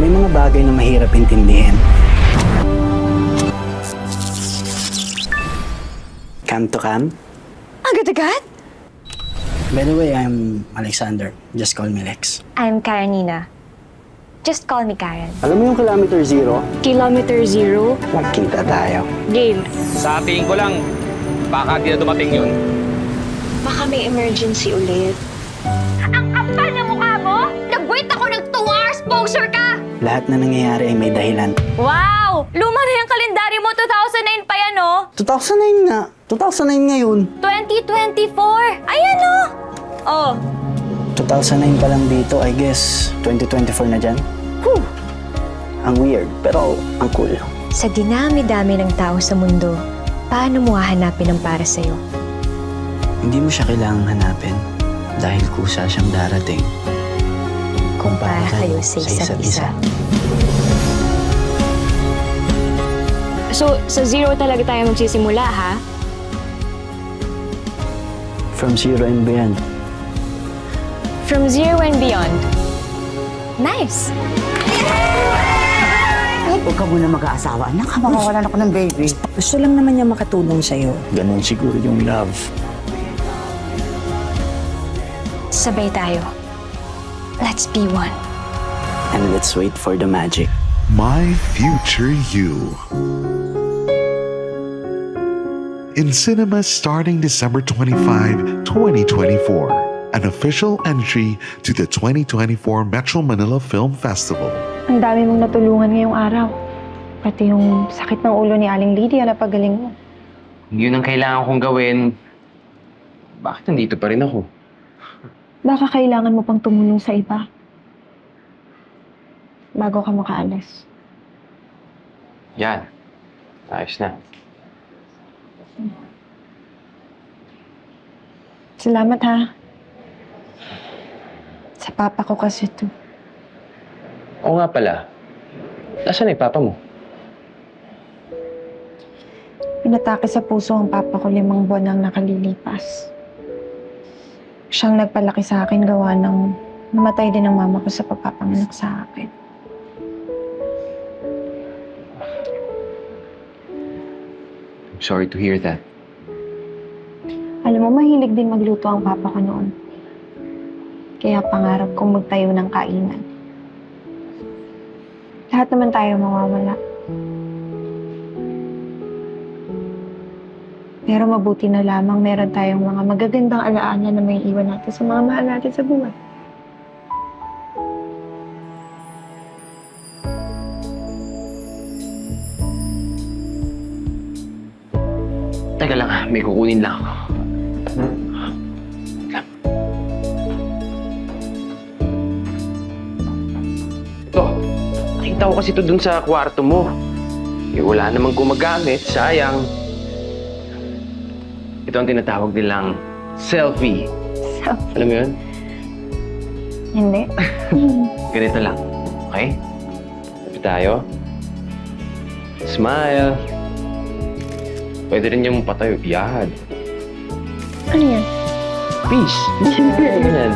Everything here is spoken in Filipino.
May mga bagay na mahirap intindihin. Cam to cam? Agad-agad? By the way, I'm Alexander. Just call me Lex. I'm Karenina. Just call me Karen. Alam mo yung kilometer zero? Kilometer zero? Magkita tayo. Gail. Sa tingin ko lang, baka di na dumating yun. Baka may emergency ulit. Ang kapal na mukha mo! Nag-wait ako ng 2 hours, poser ka! Lahat na nangyayari ay may dahilan. Wow! Luma na yung kalendaryo mo, 2009 pa yan, oh! 2009 nga. 2009 ngayon. 2024! Ayan, oh! Oh, 2009 pa lang dito, I guess 2024 na dyan. whew! Ang weird, pero ang cool. Sa dinami-dami ng tao sa mundo, paano mo hahanapin ang para sa'yo? Hindi mo siya kailangang hanapin dahil kusa siyang darating. Kung para kayo sa isa't isa. So, sa zero talaga tayo magsisimula, ha? From zero and beyond. From zero and beyond. Nice! Huwag ka muna mag-aasawa. Anak, makawalan ako ng baby. Gusto lang naman niya makatulong sa'yo. Ganon siguro yung love. Sabay tayo. Let's be one. And let's wait for the magic. My Future You. In cinemas starting December 25, 2024. An official entry to the 2024 Metro Manila Film Festival. Ang dami mong natulungan ngayong araw. Pati yung sakit ng ulo ni Aling Lydia na pagaling mo. Yun ang kailangan kong gawin. Bakit nandito pa rin ako? Baka kailangan mo pang tumulong sa iba. Bago ka makaalis. Yan. Ayos na. Salamat ha. Sa papa ko kasi to. Oo nga pala. Nasaan na yung papa mo? Pinatake sa puso ang papa ko 5 buwan nang nakalilipas. Siyang nagpalaki sa akin gawa ng namatay din ang mama ko sa pagpapanganak sa akin. I'm sorry to hear that. Alam mo, mahilig din magluto ang papa ko noon. Kaya pangarap kong magtayo ng kainan. Lahat naman tayo mawawala. Pero mabuti na lamang meron tayong mga magagandang alaala na may iwan natin sa mga mahal natin sa buhay. Teka lang ha, may kukunin lang ako. Ito, nakita ko kasi ito dun sa kwarto mo. Eh, wala namang gumagamit, sayang. Ito ang tinatawag nilang selfie. Selfie? Alam mo yun? Hindi. Ganito lang, okay? Lapit tayo. Smile. Pwede rin yung patayo. Yan. Ano yan? Peace. Ganyan.